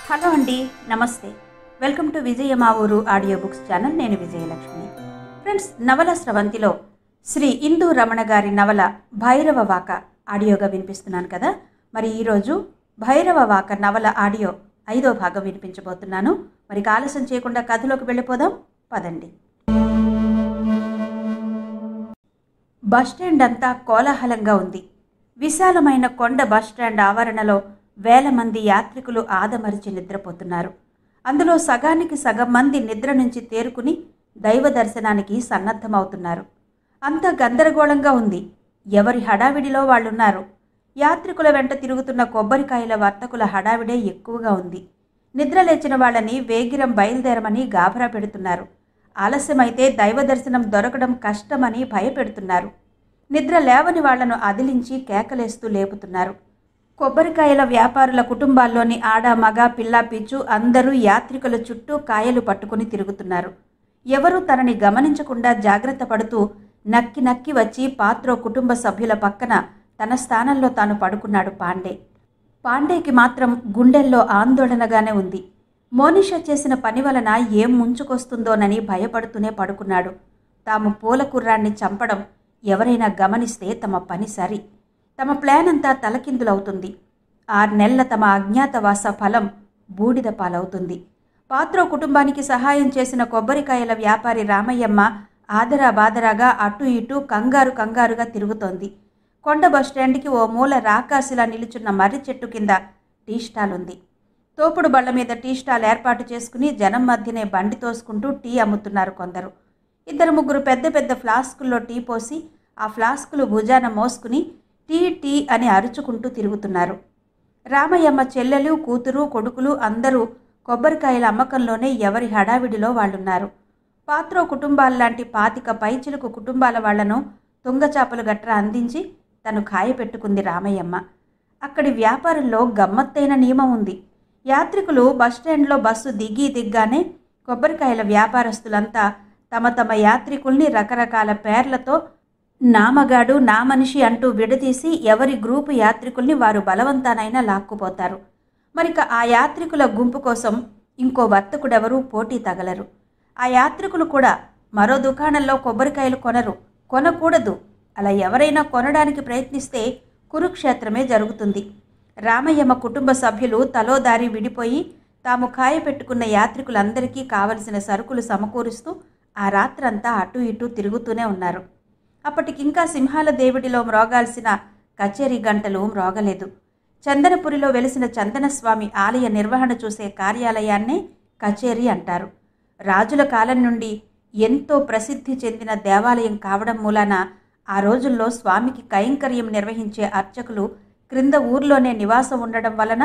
Hello అండి, నమస్తే. Welcome to విజయ మా ఊరు ఆడియో బుక్స్ ఛానల్. నేను విజయలక్ష్మి. ఫ్రెండ్స్, నవల స్రవంతిలో శ్రీ ఇందు రమణ గారి నవల భైరవ వాక ఆడియోగా వినిపిస్తున్నాను కదా. మరి ఈరోజు భైరవ వాక నవల ఆడియో 5వ భాగం వినిపించబోతున్నాను. మరి ఆలస్యం చేయకుండా కథలోకి వెళ్ళిపోదాం, పదండి. బస్టాండ్ అంతా కోలాహలంగా ఉంది. విశాలమైన కొండ బస్టాండ్ ఆవరణలో వేల మంది యాత్రికులు ఆదమరిచి నిద్రపోతున్నారు. అందులో సగానికి సగం మంది నిద్ర నుంచి తేరుకుని దైవ దర్శనానికి సన్నద్ధమవుతున్నారు. అంతా గందరగోళంగా ఉంది. ఎవరి హడావిడిలో వాళ్ళున్నారు. యాత్రికుల వెంట తిరుగుతున్న కొబ్బరికాయల వర్తకుల హడావిడే ఎక్కువగా ఉంది. నిద్ర లేచిన వాళ్ళని వేగిరం బయలుదేరమని గాభరా పెడుతున్నారు. ఆలస్యమైతే దైవ దర్శనం దొరకడం కష్టమని భయపెడుతున్నారు. నిద్ర లేవని వాళ్లను అదిలించి కేకలేస్తూ లేపుతున్నారు. కొబ్బరికాయల వ్యాపారుల కుటుంబాల్లోని ఆడ, మగ, పిల్ల, పిచ్చు అందరూ యాత్రికుల చుట్టూ కాయలు పట్టుకుని తిరుగుతున్నారు. ఎవరూ తనని గమనించకుండా జాగ్రత్త పడుతూ నక్కి నక్కి వచ్చి పాత్రో కుటుంబ సభ్యుల పక్కన తన స్థానంలో తాను పడుకున్నాడు పాండే. పాండేకి మాత్రం గుండెల్లో ఆందోళనగానే ఉంది. మోనిషా చేసిన పని వలన ఏం ముంచుకొస్తుందోనని భయపడుతూనే పడుకున్నాడు. తాము పూల కుర్రాన్ని చంపడం ఎవరైనా గమనిస్తే తమ పని సరి. తమ ప్లాన్ అంతా తలకిందులవుతుంది. 6 నెలల తమ అజ్ఞాతవాస ఫలం బూడిద పాలవుతుంది. పాత్రో కుటుంబానికి సహాయం చేసిన కొబ్బరికాయల వ్యాపారి రామయ్యమ్మ ఆదరా బాదరాగా అటు ఇటు కంగారుగా తిరుగుతోంది. కొండ బస్టాండ్కి ఓ మూల రాకాసిలా నిలుచున్న మర్రి చెట్టు కింద టీ స్టాల్ ఉంది. తోపుడు బళ్ల మీద టీ స్టాల్ ఏర్పాటు చేసుకుని జనం మధ్యనే బండి తోసుకుంటూ టీ అమ్ముతున్నారు కొందరు. 2-3 పెద్ద పెద్ద ఫ్లాస్కుల్లో టీ పోసి ఆ ఫ్లాస్కులు భుజాన మోసుకుని టీ టీ అని అరుచుకుంటూ తిరుగుతున్నారు. రామయ్యమ్మ చెల్లెలు, కూతురు, కొడుకులు అందరూ కొబ్బరికాయల అమ్మకంలోనే ఎవరి హడావిడిలో వాళ్ళున్నారు. పాత్రో కుటుంబాల్లాంటి 25 పైచిలుకు కుటుంబాల వాళ్లను తుంగచాపలు గట్రా అందించి తను ఖాయపెట్టుకుంది రామయ్యమ్మ. అక్కడి వ్యాపారంలో గమ్మత్తైన నియమం ఉంది. యాత్రికులు బస్టాండ్లో బస్సు దిగ్గానే కొబ్బరికాయల వ్యాపారస్తులంతా తమ తమ యాత్రికుల్ని రకరకాల పేర్లతో నామగాడు, నా మనిషి అంటూ విడదీసి ఎవరి గ్రూపు యాత్రికుల్ని వారు బలవంతానైనా లాక్కుపోతారు. మరిక ఆ యాత్రికుల గుంపు కోసం ఇంకో వర్తకుడెవరూ పోటీ తగలరు. ఆ యాత్రికులు కూడా మరో దుకాణంలో కొబ్బరికాయలు కొనకూడదు. అలా ఎవరైనా కొనడానికి ప్రయత్నిస్తే కురుక్షేత్రమే జరుగుతుంది. రామయ్యమ్మ కుటుంబ సభ్యులు తలో దారి విడిపోయి తాము ఖాయపెట్టుకున్న యాత్రికులందరికీ కావలసిన సరుకులు సమకూరుస్తూ ఆ రాత్రంతా అటు ఇటు తిరుగుతూనే ఉన్నారు. అప్పటికింకా సింహాల దేవుడిలో మ్రోగాల్సిన కచేరీ గంటలు మ్రోగలేదు. చందనపురిలో వెలిసిన చందనస్వామి ఆలయ నిర్వహణ చూసే కార్యాలయాన్నే కచేరీ అంటారు. రాజుల కాలం నుండి ఎంతో ప్రసిద్ధి చెందిన దేవాలయం కావడం మూలాన ఆ రోజుల్లో స్వామికి కైంకర్యం నిర్వహించే అర్చకులు క్రింద ఊర్లోనే నివాసం ఉండడం వలన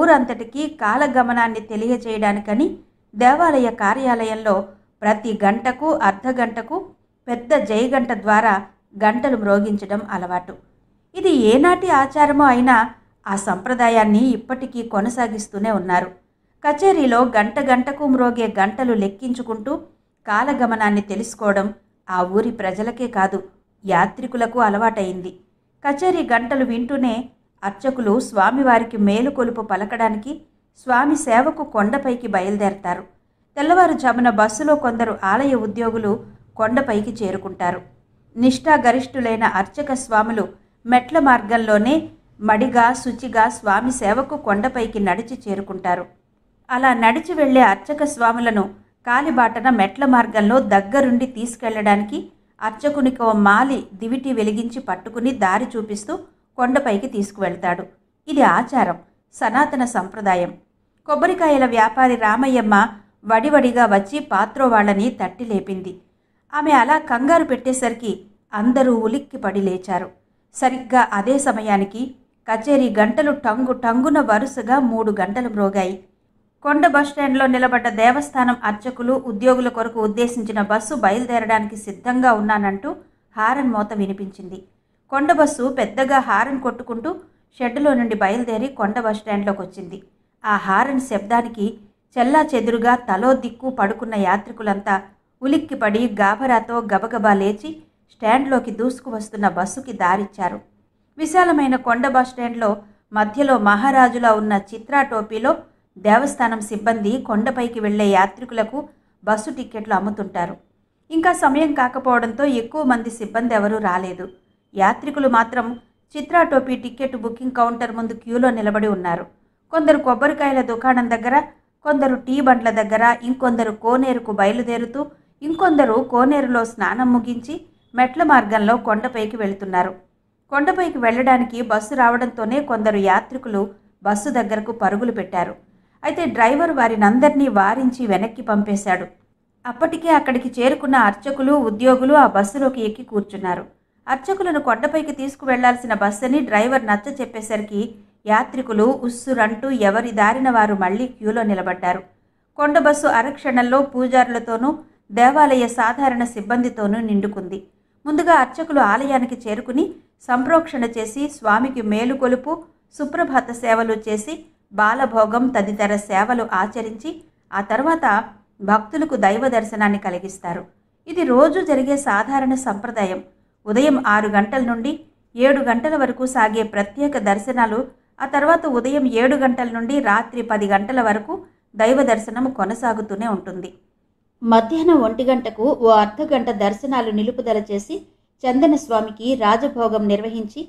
ఊరంతటికీ కాలగమనాన్ని తెలియజేయడానికని దేవాలయ కార్యాలయంలో ప్రతి గంటకు అర్ధగంటకు పెద్ద జయగంట ద్వారా గంటలు మ్రోగించడం అలవాటు. ఇది ఏనాటి ఆచారమో అయినా ఆ సంప్రదాయాన్ని ఇప్పటికీ కొనసాగిస్తూనే ఉన్నారు. కచేరీలో గంటకు మ్రోగే గంటలు లెక్కించుకుంటూ కాలగమనాన్ని తెలుసుకోవడం ఆ ఊరి ప్రజలకే కాదు, యాత్రికులకు అలవాటైంది. కచేరీ గంటలు వింటూనే అర్చకులు స్వామివారికి మేలుకొలుపు పలకడానికి స్వామి సేవకు కొండపైకి బయలుదేరతారు. తెల్లవారుజామున బస్సులో కొందరు ఆలయ ఉద్యోగులు కొండపైకి చేరుకుంటారు. నిష్ఠాగరిష్ఠులైన అర్చక స్వాములు మెట్ల మార్గంలోనే మడిగా శుచిగా స్వామి సేవకు కొండపైకి నడిచి చేరుకుంటారు. అలా నడిచి వెళ్లే అర్చక స్వాములను కాలిబాటన మెట్ల మార్గంలో దగ్గరుండి తీసుకెళ్లడానికి అర్చకునికో మాలి దివిటి వెలిగించి పట్టుకుని దారి చూపిస్తూ కొండపైకి తీసుకువెళ్తాడు. ఇది ఆచారం, సనాతన సంప్రదాయం. కొబ్బరికాయల వ్యాపారి రామయ్యమ్మ వడివడిగా వచ్చి పాత్రో వాళ్ళని తట్టి లేపింది. ఆమె అలా కంగారు పెట్టేసరికి అందరూ ఉలిక్కిపడి లేచారు. సరిగ్గా అదే సమయానికి కచేరీ గంటలు టంగున వరుసగా 3 గంటలు మ్రోగాయి. కొండ బస్టాండ్లో నిలబడ్డ దేవస్థానం అర్చకులు, ఉద్యోగుల కొరకు ఉద్దేశించిన బస్సు బయలుదేరడానికి సిద్ధంగా ఉన్నానంటూ హారన్ మోత వినిపించింది. కొండ బస్సు పెద్దగా హారన్ కొట్టుకుంటూ షెడ్డులో నుండి బయలుదేరి కొండ బస్టాండ్లోకి వచ్చింది. ఆ హారన్ శబ్దానికి చెల్లా చెదురుగా తలో దిక్కు పడుకున్న యాత్రికులంతా ఉలిక్కిపడి గాభరాతో గబగబా లేచి స్టాండ్లోకి దూసుకువస్తున్న బస్సుకి దారిచ్చారు. విశాలమైన కొండ బస్టాండ్లో మధ్యలో మహారాజులా ఉన్న చిత్రా టోపీలో దేవస్థానం సిబ్బంది కొండపైకి వెళ్లే యాత్రికులకు బస్సు టిక్కెట్లు అమ్ముతుంటారు. ఇంకా సమయం కాకపోవడంతో ఎక్కువ మంది సిబ్బంది ఎవరూ రాలేదు. యాత్రికులు మాత్రం చిత్రా టోపీ టిక్కెట్ బుకింగ్ కౌంటర్ ముందు క్యూలో నిలబడి ఉన్నారు. కొందరు కొబ్బరికాయల దుకాణం దగ్గర, కొందరు టీ బండ్ల దగ్గర, ఇంకొందరు కోనేరుకు బయలుదేరుతూ, ఇంకొందరు కోనేరులో స్నానం ముగించి మెట్ల మార్గంలో కొండపైకి వెళుతున్నారు. కొండపైకి వెళ్లడానికి బస్సు రావడంతోనే కొందరు యాత్రికులు బస్సు దగ్గరకు పరుగులు పెట్టారు. అయితే డ్రైవర్ వారినందరినీ వారించి వెనక్కి పంపేశాడు. అప్పటికే అక్కడికి చేరుకున్న అర్చకులు, ఉద్యోగులు ఆ బస్సులోకి ఎక్కి కూర్చున్నారు. అర్చకులను కొండపైకి తీసుకువెళ్లాల్సిన బస్సుని డ్రైవర్ నచ్చ చెప్పేసరికి యాత్రికులు ఉస్సురంటూ ఎవరి దారిన వారు మళ్లీ క్యూలో నిలబడ్డారు. కొండ బస్సు అరక్షణంలో పూజారులతోనూ దేవాలయ సాధారణ సిబ్బందితోనూ నిండుకుంది. ముందుగా అర్చకులు ఆలయానికి చేరుకుని సంప్రోక్షణ చేసి స్వామికి మేలుకొలుపు, సుప్రభాత సేవలు చేసి బాలభోగం తదితర సేవలు ఆచరించి ఆ తర్వాత భక్తులకు దైవ దర్శనాన్ని కలిగిస్తారు. ఇది రోజు జరిగే సాధారణ సంప్రదాయం. ఉదయం 6 గంటల నుండి 7 గంటల వరకు సాగే ప్రత్యేక దర్శనాలు, ఆ తర్వాత ఉదయం 7 గంటల నుండి రాత్రి 10 గంటల వరకు దైవ దర్శనం కొనసాగుతూనే ఉంటుంది. మధ్యాహ్నం 1 గంటకు ఓ అర్ధగంట దర్శనాలు నిలుపుదల చేసి చందన స్వామికి రాజభోగం నిర్వహించి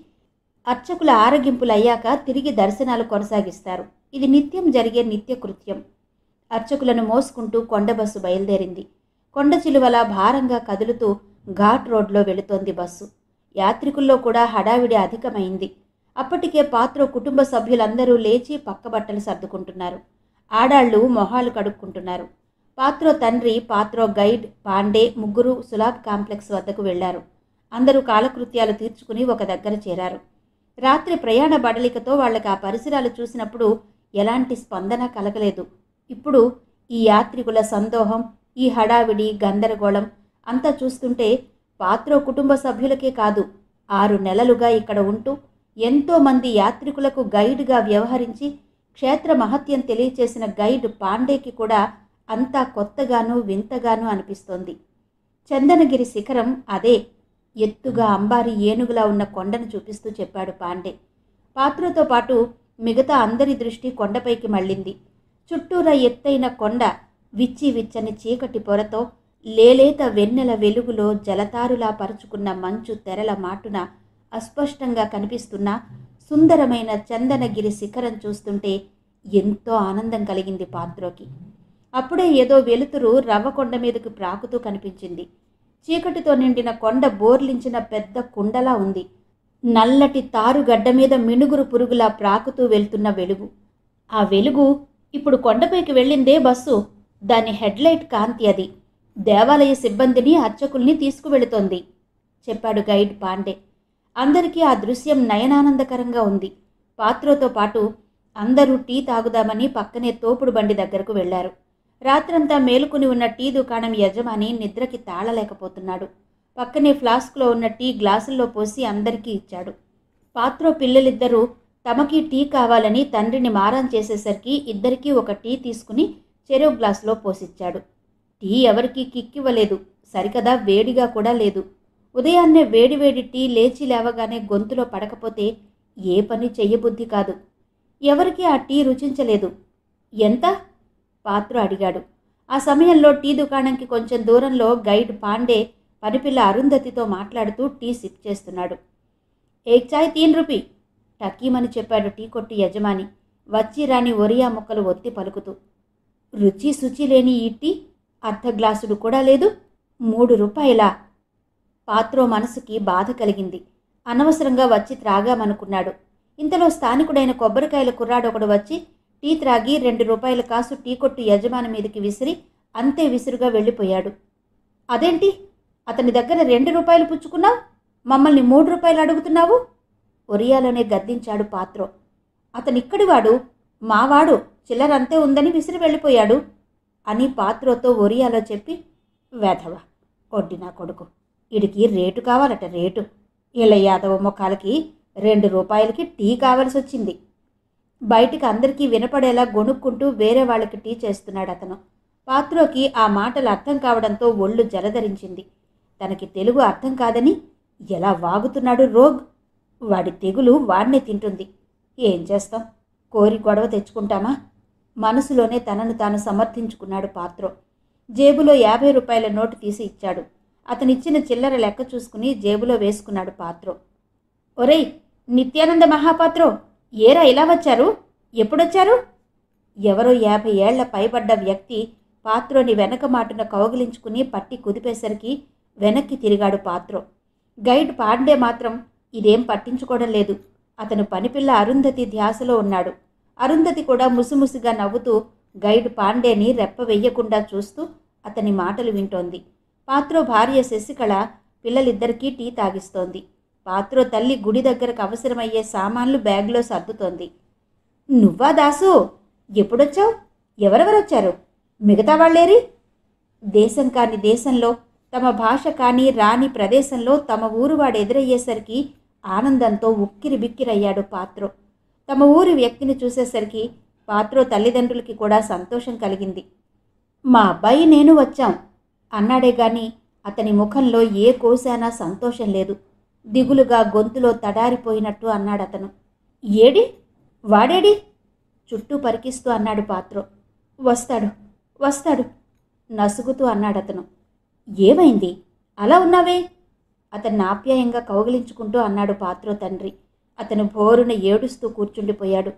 అర్చకుల ఆరగింపులయ్యాక తిరిగి దర్శనాలు కొనసాగిస్తారు. ఇది నిత్యం జరిగే నిత్యకృత్యం. అర్చకులను మోసుకుంటూ కొండ బస్సు బయలుదేరింది. కొండ చిలువలా భారంగా కదులుతూ ఘాట్ రోడ్లో వెళుతోంది బస్సు. యాత్రికుల్లో కూడా హడావిడి అధికమైంది. అప్పటికే పాత్రో కుటుంబ సభ్యులందరూ లేచి పక్కబట్టలు సర్దుకుంటున్నారు. ఆడాళ్లు మొహాలు కడుక్కుంటున్నారు. పాత్రో తండ్రి, పాత్రో గైడ్, పాండే ముగ్గురు సులాబ్ కాంప్లెక్స్ వద్దకు వెళ్లారు. అందరూ కాలకృత్యాలు తీర్చుకుని ఒక దగ్గర చేరారు. రాత్రి ప్రయాణ బడలికతో వాళ్ళకి ఆ పరిసరాలు చూసినప్పుడు ఎలాంటి స్పందన కలగలేదు. ఇప్పుడు ఈ యాత్రికుల సందోహం, ఈ హడావిడి, గందరగోళం అంతా చూస్తుంటే పాత్రో కుటుంబ సభ్యులకే కాదు, 6 నెలలుగా ఇక్కడ ఉంటూ ఎంతోమంది యాత్రికులకు గైడ్గా వ్యవహరించి క్షేత్ర మహత్యం తెలియచేసిన గైడ్ పాండేకి కూడా అంతా కొత్తగానూ వింతగానూ అనిపిస్తోంది. చందనగిరి శిఖరం అదే. ఎత్తుగా అంబారి ఏనుగులా ఉన్న కొండను చూపిస్తూ చెప్పాడు పాండే. పాత్రతో పాటు మిగతా అందరి దృష్టి కొండపైకి మళ్ళింది. చుట్టూరా ఎత్తైన కొండ విచ్చి విచ్చని చీకటి పొరతో లేలేత వెన్నెల వెలుగులో జలతారులా పరుచుకున్న మంచు తెరల మాటున అస్పష్టంగా కనిపిస్తున్న సుందరమైన చందనగిరి శిఖరం చూస్తుంటే ఎంతో ఆనందం కలిగింది పాత్రోకి. అప్పుడే ఏదో వెలుతురు రవ్వకొండ మీదకు ప్రాకుతూ కనిపించింది. చీకటితో నిండిన కొండ బోర్లించిన పెద్ద కుండలా ఉంది. నల్లటి తారుగడ్డ మీద మినుగురు పురుగులా ప్రాకుతూ వెళ్తున్న వెలుగు. ఆ వెలుగు ఇప్పుడు కొండపైకి వెళ్ళిందే బస్సు. దాని హెడ్లైట్ కాంతి అది. దేవాలయ సిబ్బందిని, అర్చకుల్ని తీసుకువెళుతోంది చెప్పాడు గైడ్ పాండే. అందరికీ ఆ దృశ్యం నయనానందకరంగా ఉంది. పాత్రోతో పాటు అందరూ టీ తాగుదామని పక్కనే తోపుడు బండి దగ్గరకు వెళ్లారు. రాత్రంతా మేలుకుని ఉన్న టీ దుకాణం యజమాని నిద్రకి తాళలేకపోతున్నాడు. పక్కనే ఫ్లాస్క్లో ఉన్న టీ గ్లాసుల్లో పోసి అందరికీ ఇచ్చాడు. పాత్రో పిల్లలిద్దరూ తమకి టీ కావాలని తండ్రిని మారం చేసేసరికి ఇద్దరికీ ఒక టీ తీసుకుని చెరో గ్లాసులో పోసిచ్చాడు. టీ ఎవరికీ కిక్కివ్వలేదు. సరికదా వేడిగా కూడా లేదు. ఉదయాన్నే వేడివేడి టీ లేచి లేవగానే గొంతులో పడకపోతే ఏ పని చెయ్యబుద్ధి కాదు. ఎవరికీ ఆ టీ రుచించలేదు. ఎంత? పాత్ర అడిగాడు. ఆ సమయంలో టీ దుకాణంకి కొంచెం దూరంలో గైడ్ పాండే పనిపిల్ల అరుంధతితో మాట్లాడుతూ టీ సిప్ చేస్తున్నాడు. ఏక్ చాయ్ 3 రూపీ టకీమని చెప్పాడు టీ కొట్టు యజమాని వచ్చి రాని ఒరియా ముక్కలు ఒత్తి పలుకుతూ. రుచి శుచి లేని ఈ టీ అర్ధ గ్లాసుడు కూడా లేదు, 3 రూపాయలా? పాత్రో మనసుకి బాధ కలిగింది. అనవసరంగా వచ్చి త్రాగామనుకున్నాడు. ఇంతలో స్థానికుడైన కొబ్బరికాయల కుర్రాడొకడు వచ్చి టీ త్రాగి 2 రూపాయల కాసు టీ కొట్టు యజమాని మీదకి విసిరి అంతే విసురుగా వెళ్ళిపోయాడు. అదేంటి, అతని దగ్గర 2 రూపాయలు పుచ్చుకున్నావు, మమ్మల్ని 3 రూపాయలు అడుగుతున్నావు? ఒరియాలోనే గద్దించాడు పాత్రో. అతనిక్కడివాడు, మావాడు, చిల్లరంతే ఉందని విసిరి వెళ్ళిపోయాడు అని పాత్రోతో ఒరియాలో చెప్పి, వేధవ కొడ్డి నా కొడుకు, ఇడికి రేటు కావాలట, రేటు. ఇలా యాదవ ముఖాలకి 2 రూపాయలకి టీ కావలసి వచ్చింది. బయటికి అందరికీ వినపడేలా గొణుక్కుంటూ వేరే వాళ్ళకి టీ చేస్తున్నాడు అతను. పాత్రోకి ఆ మాటలు అర్థం కావడంతో ఒళ్ళు జలధరించింది. తనకి తెలుగు అర్థం కాదని ఎలా వాగుతున్నాడు రోగ్. వాడి తెగులు వాడినే తింటుంది. ఏం చేస్తాం, కోరి గొడవ తెచ్చుకుంటామా? మనసులోనే తనను తాను సమర్థించుకున్నాడు పాత్రో. జేబులో 50 రూపాయల నోటు తీసి ఇచ్చాడు. అతనిచ్చిన చిల్లర లెక్క చూసుకుని జేబులో వేసుకున్నాడు పాత్రో. ఒరేయ్ నిత్యానంద మహాపాత్రో, ఏరా ఇలా వచ్చారు? ఎప్పుడొచ్చారు? ఎవరో 50 ఏళ్ల పైబడ్డ వ్యక్తి పాత్రోని వెనక మాటున కౌగిలించుకుని పట్టి కుదిపేసరికి వెనక్కి తిరిగాడు పాత్రో. గైడ్ పాండే మాత్రం ఇదేం పట్టించుకోవడం లేదు. అతను పనిపిల్ల అరుంధతి ధ్యాసలో ఉన్నాడు. అరుంధతి కూడా ముసిముసిగా నవ్వుతూ గైడ్ పాండేని రెప్ప వెయ్యకుండా చూస్తూ అతని మాటలు వింటోంది. పాత్రో భార్య శశికళ పిల్లలిద్దరికీ టీ తాగిస్తోంది. పాత్రో తల్లి గుడి దగ్గరకు అవసరమయ్యే సామాన్లు బ్యాగ్లో సర్దుతోంది. నువ్వా దాసు? ఎప్పుడొచ్చావు? ఎవరెవరొచ్చారు? మిగతా వాళ్ళేరి? దేశం కాని దేశంలో, తమ భాష కాని రాని ప్రదేశంలో తమ ఊరు వాడు ఎదురయ్యేసరికి ఆనందంతో ఉక్కిరి బిక్కిరయ్యాడు పాత్రో. తమ ఊరి వ్యక్తిని చూసేసరికి పాత్రో తల్లిదండ్రులకి కూడా సంతోషం కలిగింది. మా అబ్బాయి నేను వచ్చాం అన్నాడే గాని అతని ముఖంలో ఏ కోశానా సంతోషం లేదు. దిగులుగా గొంతులో తడారిపోయినట్టు అన్నాడతను. ఏడి? వాడేడి? చుట్టూ పరికిస్తూ అన్నాడు పాత్రో. వస్తాడు వస్తాడు నసుగుతూ అన్నాడతను. ఏమైంది? అలా ఉన్నావే? అతన్ని ఆప్యాయంగా కౌగిలించుకుంటూ అన్నాడు పాత్రో తండ్రి. అతను భోరున ఏడుస్తూ కూర్చుండిపోయాడు.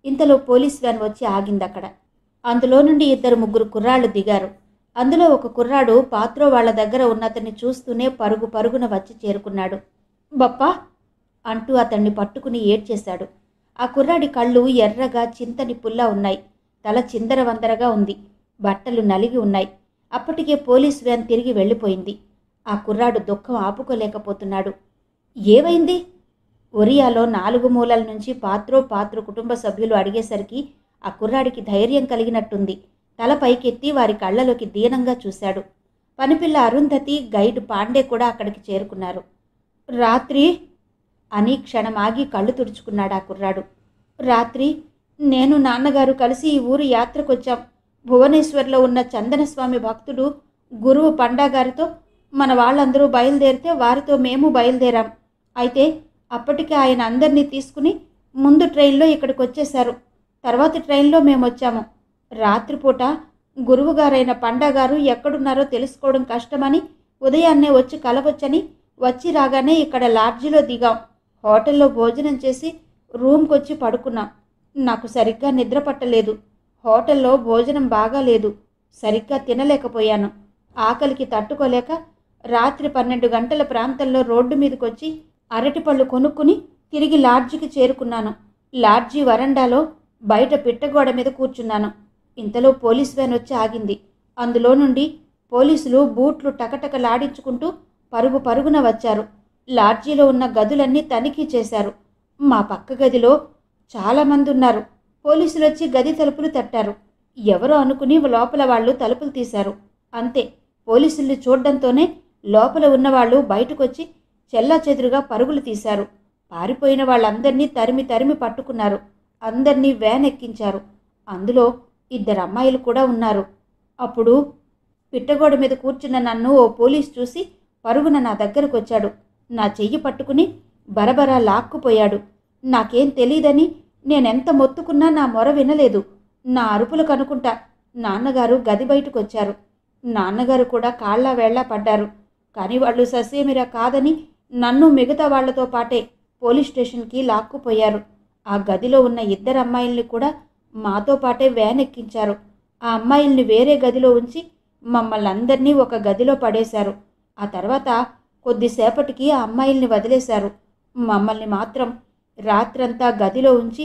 ఇంతలో పోలీస్ వ్యాన్ వచ్చి ఆగిందక్కడ. అందులో నుండి 2-3 కుర్రాళ్ళు దిగారు. అందులో ఒక కుర్రాడు పాత్రో వాళ్ల దగ్గర ఉన్నతన్ని చూస్తూనే పరుగు పరుగున వచ్చి చేరుకున్నాడు. బప్పా అంటూ అతన్ని పట్టుకుని ఏడ్చేశాడు. ఆ కుర్రాడి కళ్ళు ఎర్రగా చింతని పుల్లా ఉన్నాయి. తల చిందరవందరగా ఉంది. బట్టలు నలిగి ఉన్నాయి. అప్పటికే పోలీస్ వ్యాన్ తిరిగి వెళ్ళిపోయింది. ఆ కుర్రాడు దుఃఖం ఆపుకోలేకపోతున్నాడు. ఏమైంది? ఒరియాలో 4 మూలల నుంచి పాత్రో కుటుంబ సభ్యులు అడిగేసరికి ఆ కుర్రాడికి ధైర్యం కలిగినట్టుంది. తల పైకెత్తి వారి కళ్ళలోకి దీనంగా చూశాడు. పనిపిల్ల అరుంధతి, గైడ్ పాండే కూడా అక్కడికి చేరుకున్నారు. రాత్రి అని క్షణమాగి కళ్ళు తుడుచుకున్నాడు ఆ కుర్రాడు. రాత్రి నేను నాన్నగారు కలిసి ఈ ఊరు యాత్రకొచ్చాం. భువనేశ్వర్లో ఉన్న చందనస్వామి భక్తుడు గురువు పండాగారితో మన వాళ్ళందరూ బయలుదేరితే వారితో మేము బయలుదేరాం. అయితే అప్పటికే ఆయన అందరినీ తీసుకుని ముందు ట్రైన్లో ఇక్కడికి వచ్చేశారు. తర్వాతి ట్రైన్లో మేము వచ్చాము. రాత్రిపూట గురువుగారైన పండాగారు ఎక్కడున్నారో తెలుసుకోవడం కష్టమని ఉదయాన్నే వచ్చి కలవచ్చని వచ్చి రాగానే ఇక్కడ లాడ్జిలో దిగాం. హోటల్లో భోజనం చేసి రూమ్కొచ్చి పడుకున్నాం. నాకు సరిగ్గా నిద్ర పట్టలేదు. హోటల్లో భోజనం బాగాలేదు. సరిగ్గా తినలేకపోయాను. ఆకలికి తట్టుకోలేక రాత్రి 12 గంటల ప్రాంతంలో రోడ్డు మీదకొచ్చి అరటిపళ్ళు కొనుక్కుని తిరిగి లాడ్జికి చేరుకున్నాను. లాడ్జి వరండాలో బయట పిట్టగోడ మీద కూర్చున్నాను. ఇంతలో పోలీస్ వ్యాన్ వచ్చి ఆగింది. అందులో నుండి పోలీసులు బూట్లు టకటకలాడించుకుంటూ పరుగు పరుగున వచ్చారు. లాడ్జీలో ఉన్న గదులన్నీ తనిఖీ చేశారు. మా పక్క గదిలో చాలామంది ఉన్నారు. పోలీసులు వచ్చి గది తలుపులు తట్టారు. ఎవరో అనుకుని లోపల వాళ్ళు తలుపులు తీశారు. అంతే, పోలీసుల్ని చూడ్డంతోనే లోపల ఉన్నవాళ్ళు బయటకొచ్చి చెల్లాచెదురుగా పరుగులు తీశారు. పారిపోయిన వాళ్ళందరినీ తరిమి తరిమి పట్టుకున్నారు. అందరినీ వ్యాన్ ఎక్కించారు. అందులో 2 అమ్మాయిలు కూడా ఉన్నారు. అప్పుడు పిట్టగోడ మీద కూర్చున్న నన్ను ఓ పోలీస్ చూసి పరుగున నా దగ్గరకు వచ్చాడు. నా చెయ్యి పట్టుకుని బరబరా లాక్కుపోయాడు. నాకేం తెలీదని నేనెంత మొత్తుకున్నా నా మొర వినలేదు. నా అరుపులకు అనుకుంటా నాన్నగారు గది బయటకు వచ్చారు. నాన్నగారు కూడా కాళ్ళ వేళ్లా పడ్డారు. కానీ వాళ్ళు ససేమిరా కాదని నన్ను మిగతా వాళ్లతో పాటే పోలీస్ స్టేషన్కి లాక్కుపోయారు. ఆ గదిలో ఉన్న 2 అమ్మాయిల్ని కూడా మాతో పాటే వ్యాన్ ఎక్కించారు. ఆ అమ్మాయిల్ని వేరే గదిలో ఉంచి మమ్మల్ని అందరినీ ఒక గదిలో పడేశారు. ఆ తర్వాత కొద్దిసేపటికి ఆ అమ్మాయిల్ని వదిలేశారు. మమ్మల్ని మాత్రం రాత్రంతా గదిలో ఉంచి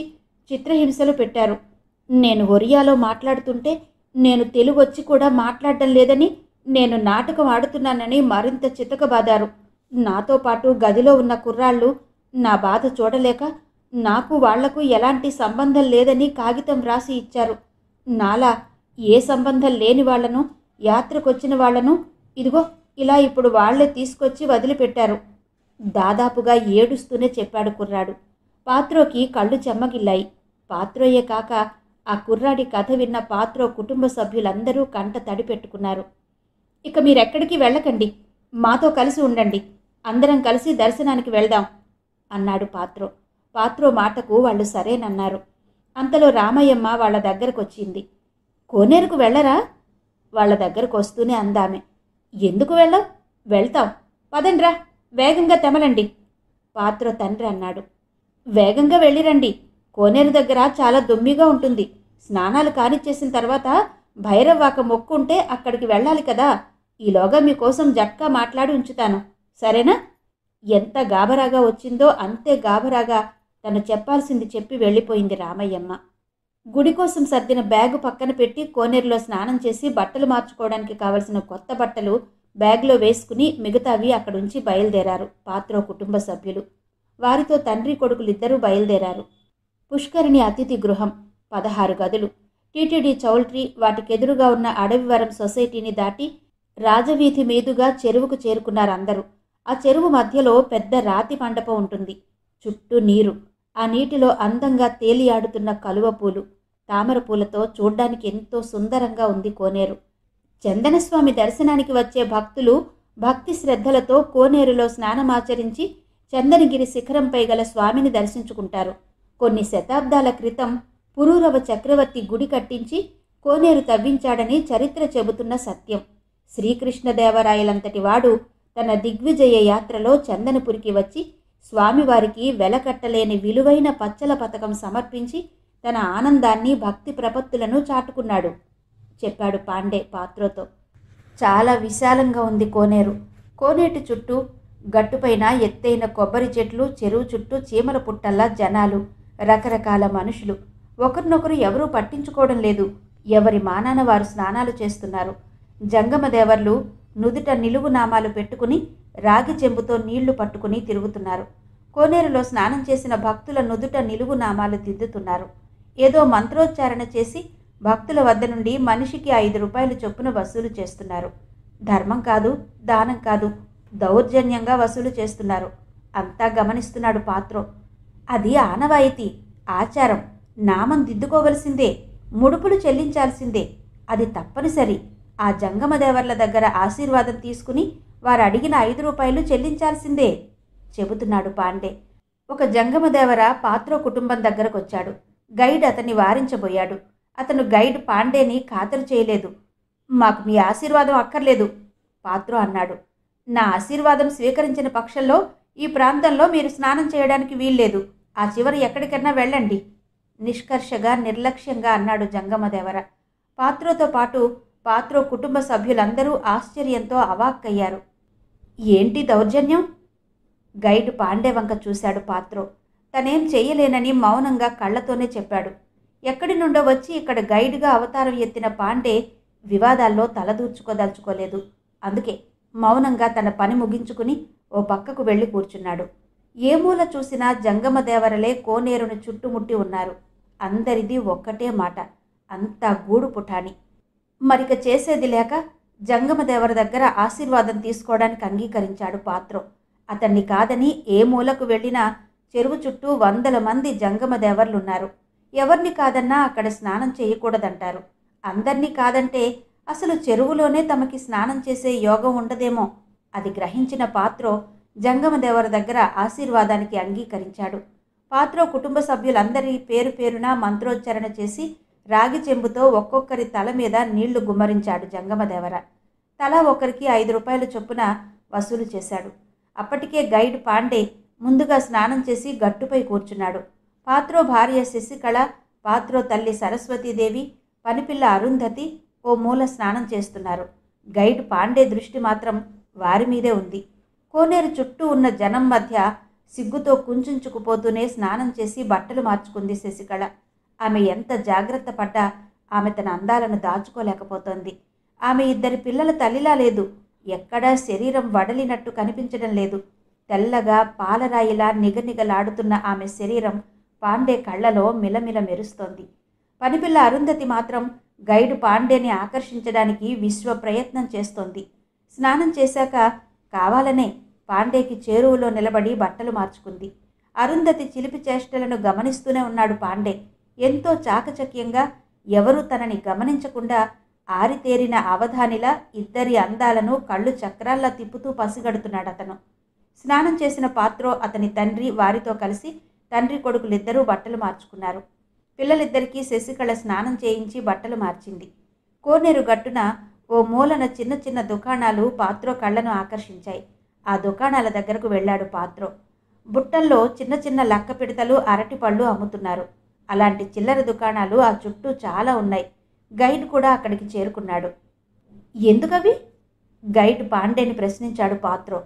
చిత్రహింసలు పెట్టారు. నేను ఒరియాలో మాట్లాడుతుంటే నేను తెలుగు వచ్చి కూడా మాట్లాడడం లేదని, నేను నాటకం ఆడుతున్నానని మరింత చితకబాదారు. నాతో పాటు గదిలో ఉన్న కుర్రాళ్ళు నా బాధ చూడలేక నాకు వాళ్లకు ఎలాంటి సంబంధం లేదని కాగితం రాసి ఇచ్చారు. నాలా ఏ సంబంధం లేని వాళ్లను, యాత్రకొచ్చిన వాళ్లను ఇదిగో ఇలా ఇప్పుడు వాళ్లే తీసుకొచ్చి వదిలిపెట్టారు. దాదాపుగా ఏడుస్తూనే చెప్పాడు కుర్రాడు. పాత్రోకి కళ్ళు చెమ్మగిల్లాయి. పాత్రోయే కాక ఆ కుర్రాడి కథ విన్న పాత్రో కుటుంబ సభ్యులందరూ కంట తడి పెట్టుకున్నారు. ఇక మీరెక్కడికి వెళ్ళకండి, మాతో కలిసి ఉండండి. అందరం కలిసి దర్శనానికి వెళ్దాం అన్నాడు పాత్రో. పాత్రో మాటకు వాళ్ళు సరేనన్నారు. అంతలో రామయ్యమ్మ వాళ్ళ దగ్గరకు వచ్చింది. కోనేరుకు వెళ్ళరా? వాళ్ళ దగ్గరకు వస్తూనే అందామె. ఎందుకు వెళ్ళం? వెళ్తాం, పదండ్రా, వేగంగా తెమలండి, పాత్రో తండ్రి అన్నాడు. వేగంగా వెళ్ళిరండి, కోనేరు దగ్గర చాలా దొమ్మిగా ఉంటుంది. స్నానాలు కానిచ్చేసిన తర్వాత భైరవ్వాక మొక్కు ఉంటే అక్కడికి వెళ్ళాలి కదా. ఈలోగా మీకోసం జట్కా మాట్లాడి ఉంచుతాను, సరేనా? ఎంత గాబరాగా వచ్చిందో అంతే గాబరాగా తను చెప్పాల్సింది చెప్పి వెళ్ళిపోయింది రామయ్యమ్మ. గుడి కోసం సర్దిన బ్యాగు పక్కన పెట్టి కోనేరులో స్నానం చేసి బట్టలు మార్చుకోవడానికి కావలసిన కొత్త బట్టలు బ్యాగ్లో వేసుకుని మిగతావి అక్కడుంచి బయలుదేరారు పాత్రో కుటుంబ సభ్యులు. వారితో తండ్రి కొడుకులిద్దరూ బయలుదేరారు. పుష్కరిణి అతిథి గృహం, 16 గదులు, టీటీడీ చౌల్ట్రీ, వాటికెదురుగా ఉన్న అడవివరం సొసైటీని దాటి రాజవీధి మీదుగా చెరువుకు చేరుకున్నారందరూ. ఆ చెరువు మధ్యలో పెద్ద రాతి మండపం ఉంటుంది. చుట్టూ నీరు, ఆ నీటిలో అందంగా తేలియాడుతున్న కలువ పూలు, తామర పూలతో చూడ్డానికి ఎంతో సుందరంగా ఉంది కోనేరు. చందనస్వామి దర్శనానికి వచ్చే భక్తులు భక్తి శ్రద్ధలతో కోనేరులో స్నానమాచరించి చందనగిరి శిఖరంపై గల స్వామిని దర్శించుకుంటారు. కొన్ని శతాబ్దాల క్రితం పురూరవ చక్రవర్తి గుడి కట్టించి కోనేరు తవ్వించాడని చరిత్ర చెబుతున్న సత్యం. శ్రీకృష్ణదేవరాయలంతటి వాడు తన దిగ్విజయ యాత్రలో చందనపురికి వచ్చి స్వామివారికి వెలకట్టలేని విలువైన పచ్చల పతకం సమర్పించి తన ఆనందాన్ని భక్తి ప్రపత్తులను చాటుకున్నాడు, చెప్పాడు పాండే పాత్రోతో. చాలా విశాలంగా ఉంది కోనేరు. కోనేటి చుట్టూ గట్టుపైన ఎత్తైన కొబ్బరి చెట్లు, చెరువు చుట్టూ చీమల పుట్టల్లా జనాలు, రకరకాల మనుషులు. ఒకరినొకరు ఎవరూ పట్టించుకోవడం లేదు. ఎవరి మానాన వారు స్నానాలు చేస్తున్నారు. జంగమదేవర్లు నుదుట నిలువు నామాలు పెట్టుకుని రాగి చెంబుతో నీళ్లు పట్టుకుని తిరుగుతున్నారు. కోనేరులో స్నానం చేసిన భక్తుల నుదుట నిలువు నామాలు దిద్దుతున్నారు. ఏదో మంత్రోచ్చారణ చేసి భక్తుల వద్ద నుండి మనిషికి 5 రూపాయలు చొప్పున వసూలు చేస్తున్నారు. ధర్మం కాదు, దానం కాదు, దౌర్జన్యంగా వసూలు చేస్తున్నారు. అంతా గమనిస్తున్నాడు పాత్రో. అది ఆనవాయితీ, ఆచారం, నామం దిద్దుకోవలసిందే, ముడుపులు చెల్లించాల్సిందే, అది తప్పనిసరి. ఆ జంగమదేవర్ల దగ్గర ఆశీర్వాదం తీసుకుని వారు అడిగిన 5 రూపాయలు చెల్లించాల్సిందే, చెబుతున్నాడు పాండే. ఒక జంగమదేవర పాత్రో కుటుంబం దగ్గరకొచ్చాడు. గైడ్ అతన్ని వారించబోయాడు. అతను గైడ్ పాండేని ఖాతరు చేయలేదు. మాకు మీ ఆశీర్వాదం అక్కర్లేదు, పాత్రో అన్నాడు. నా ఆశీర్వాదం స్వీకరించిన పక్షంలో ఈ ప్రాంతంలో మీరు స్నానం చేయడానికి వీల్లేదు. ఆ చివరి ఎక్కడికన్నా వెళ్ళండి, నిష్కర్షగా నిర్లక్ష్యంగా అన్నాడు జంగమదేవర. పాత్రోతో పాటు పాత్రో కుటుంబ సభ్యులందరూ ఆశ్చర్యంతో అవాక్కయ్యారు. ఏంటి దౌర్జన్యం? గైడ్ పాండే వంక చూశాడు పాత్రో. తనేం చెయ్యలేనని మౌనంగా కళ్లతోనే చెప్పాడు. ఎక్కడి నుండో వచ్చి ఇక్కడ గైడ్గా అవతారం ఎత్తిన పాండే వివాదాల్లో తలదూర్చుకోదలుచుకోలేదు. అందుకే మౌనంగా తన పని ముగించుకుని ఓ పక్కకు వెళ్ళి కూర్చున్నాడు. ఏ మూల చూసినా జంగమదేవరలే కోనేరును చుట్టుముట్టి ఉన్నారు. అందరిది ఒక్కటే మాట, అంతా గూడు పుఠాని. మరిక చేసేది లేక జంగమదేవర దగ్గర ఆశీర్వాదం తీసుకోవడానికి అంగీకరించాడు పాత్రో. అతన్ని కాదని ఏ మూలకు వెళ్ళినా చెరువు చుట్టూ 100 మంది జంగమదేవర్లున్నారు. ఎవరిని కాదన్నా అక్కడ స్నానం చేయకూడదంటారు. అందర్నీ కాదంటే అసలు చెరువులోనే తమకి స్నానం చేసే యోగం ఉండదేమో. అది గ్రహించిన పాత్రో జంగమదేవర దగ్గర ఆశీర్వాదానికి అంగీకరించాడు. పాత్రో కుటుంబ సభ్యులందరి పేరు పేరున మంత్రోచ్చారణ చేసి రాగి చెంబుతో ఒక్కొక్కరి తల మీద నీళ్లు గుమ్మరించాడు జంగమదేవర. తలా ఒకరికి 5 రూపాయల చొప్పున వసూలు చేశాడు. అప్పటికే గైడ్ పాండే ముందుగా స్నానం చేసి గట్టుపై కూర్చున్నాడు. పాత్రో భార్య శశికళ, పాత్రో తల్లి సరస్వతీదేవి, పనిపిల్ల అరుంధతి ఓ మూల స్నానం చేస్తున్నారు. గైడ్ పాండే దృష్టి మాత్రం వారి మీదే ఉంది. కోనేరు చుట్టూ ఉన్న జనం మధ్య సిగ్గుతో కుంచుకుపోతూనే స్నానం చేసి బట్టలు మార్చుకుంది శశికళ. ఆమె ఎంత జాగ్రత్త పడ్డా ఆమె తన అందాలను దాచుకోలేకపోతోంది. ఆమె 2 పిల్లల తల్లిలా లేదు. ఎక్కడా శరీరం వడలినట్టు కనిపించడం లేదు. తెల్లగా పాలరాయిలా నిగనిగలాడుతున్న ఆమె శరీరం పాండే కళ్లలో మిలమిల మెరుస్తోంది. పనిపిల్ల అరుంధతి మాత్రం గైడ్ పాండేని ఆకర్షించడానికి విశ్వ ప్రయత్నం చేస్తోంది. స్నానం చేశాక కావాలనే పాండేకి చేరువలో నిలబడి బట్టలు మార్చుకుంది. అరుంధతి చిలిపి చేష్టలను గమనిస్తూనే ఉన్నాడు పాండే. ఎంతో చాకచక్యంగా, ఎవరూ తనని గమనించకుండా ఆరితేరిన అవధానిలా ఇద్దరి అందాలను కళ్ళు చక్రాల్లా తిప్పుతూ పసిగడుతున్నాడు అతను. స్నానం చేసిన పాత్రో, అతని తండ్రి వారితో కలిసి తండ్రి కొడుకులిద్దరూ బట్టలు మార్చుకున్నారు. పిల్లలిద్దరికీ శశికళ స్నానం చేయించి బట్టలు మార్చింది. కోనేరు గట్టున ఓ మూలన చిన్న చిన్న దుకాణాలు పాత్రో కళ్ళను ఆకర్షించాయి. ఆ దుకాణాల దగ్గరకు వెళ్ళాడు పాత్రో. బుట్టల్లో చిన్న చిన్న లక్క పిడతలు, అరటిపళ్ళు అమ్ముతున్నారు. అలాంటి చిల్లర దుకాణాలు ఆ చుట్టూ చాలా ఉన్నాయి. గైడ్ కూడా అక్కడికి చేరుకున్నాడు. ఎందుకవి? గైడ్ పాండేని ప్రశ్నించాడు పాత్రో.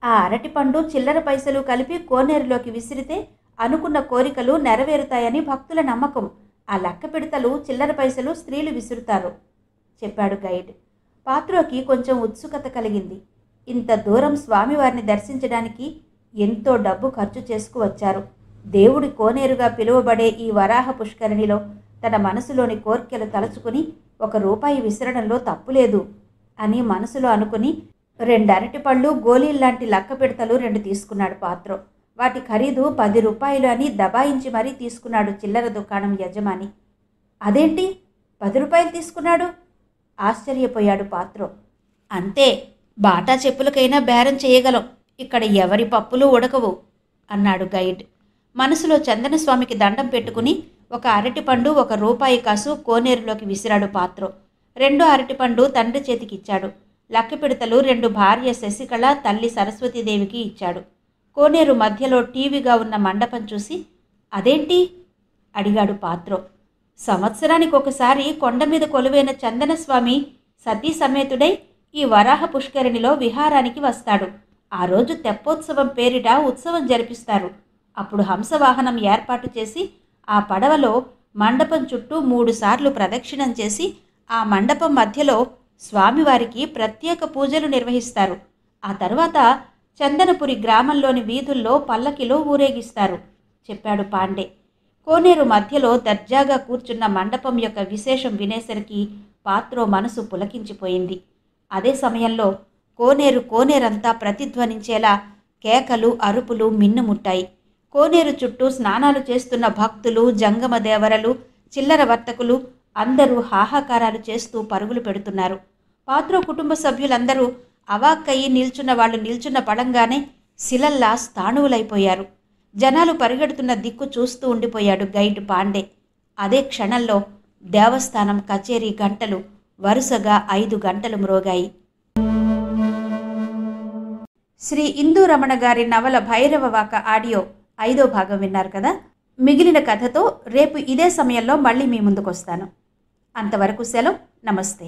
ఆ అరటిపండు, చిల్లర పైసలు కలిపి కోనేరులోకి విసిరితే అనుకున్న కోరికలు నెరవేరుతాయని భక్తుల నమ్మకం. ఆ లక్క పిడతలు, చిల్లర పైసలు స్త్రీలు విసురుతారు చెప్పాడు గైడ్. పాత్రోకి కొంచెం ఉత్సుకత కలిగింది. ఇంత దూరం స్వామివారిని దర్శించడానికి ఎంతో డబ్బు ఖర్చు చేసుకువచ్చారు. దేవుడి కోనేరుగా పిలువబడే ఈ వరాహ పుష్కరిణిలో తన మనసులోని కోర్కెలు తలుచుకుని ₹1 విసరడంలో తప్పులేదు అని మనసులో అనుకుని 2 అరటిపళ్ళు, గోళీల్లాంటి లక్క పిడతలు 2 తీసుకున్నాడు పాత్రో. వాటి ఖరీదు ₹10 అని దబాయించి మరీ తీసుకున్నాడు చిల్లర దుకాణం యజమాని. అదేంటి ₹10 తీసుకున్నాడు? ఆశ్చర్యపోయాడు పాత్రో. అంతే, బాటా చెప్పులకైనా బేరం చేయగలం, ఇక్కడ ఎవరి పప్పులు ఉడకవు అన్నాడు గైడ్. మనసులో చందనస్వామికి దండం పెట్టుకుని 1 అరటిపండు, ₹1 కాసు కోనేరులోకి విసిరాడు పాత్రో. 2 అరటిపండు తండ్రి చేతికిచ్చాడు. లక్కపిడతలు 2 భార్య శశికళ, తల్లి సరస్వతీదేవికి ఇచ్చాడు. కోనేరు మధ్యలో టీవీగా ఉన్న మండపం చూసి అదేంటి అడిగాడు పాత్రో. సంవత్సరానికి ఒకసారి కొండ మీద కొలువైన చందనస్వామి సతీ సమేతుడై ఈ వరాహ పుష్కరిణిలో విహారానికి వస్తాడు. ఆ రోజు తెప్పోత్సవం పేరిట ఉత్సవం జరిపిస్తారు. అప్పుడు హంసవాహనం ఏర్పాటు చేసి ఆ పడవలో మండపం చుట్టూ 3 సార్లు ప్రదక్షిణం చేసి ఆ మండపం మధ్యలో స్వామివారికి ప్రత్యేక పూజలు నిర్వహిస్తారు. ఆ తర్వాత చందనపురి గ్రామంలోని వీధుల్లో పల్లకిలో ఊరేగిస్తారు చెప్పాడు పాండే. కోనేరు మధ్యలో దర్జాగా కూర్చున్న మండపం యొక్క విశేషం వినేసరికి పాత్రో మనసు పులకించిపోయింది. అదే సమయంలో కోనేరంతా ప్రతిధ్వనించేలా కేకలు, అరుపులు మిన్నుముట్టాయి. కోనేరు చుట్టూ స్నానాలు చేస్తున్న భక్తులు, జంగమ దేవరలు, చిల్లర వర్తకులు అందరూ హాహాకారాలు చేస్తూ పరుగులు పెడుతున్నారు. పాత్రో కుటుంబ సభ్యులందరూ అవాక్కయ్యి నిల్చున్న పడంగానే శిలల్లా స్థాణువులైపోయారు. జనాలు పరిగెడుతున్న దిక్కు చూస్తూ ఉండిపోయాడు గైడ్ పాండే. అదే క్షణంలో దేవస్థానం కచేరీ గంటలు వరుసగా 5 గంటలు మ్రోగాయి. శ్రీ ఇందూ రమణ గారి నవల భైరవవాక ఆడియో 5వ భాగం విన్నారు కదా. మిగిలిన కథతో రేపు ఇదే సమయంలో మళ్ళీ మీ ముందుకు వస్తాను. అంతవరకు సెలవు. నమస్తే.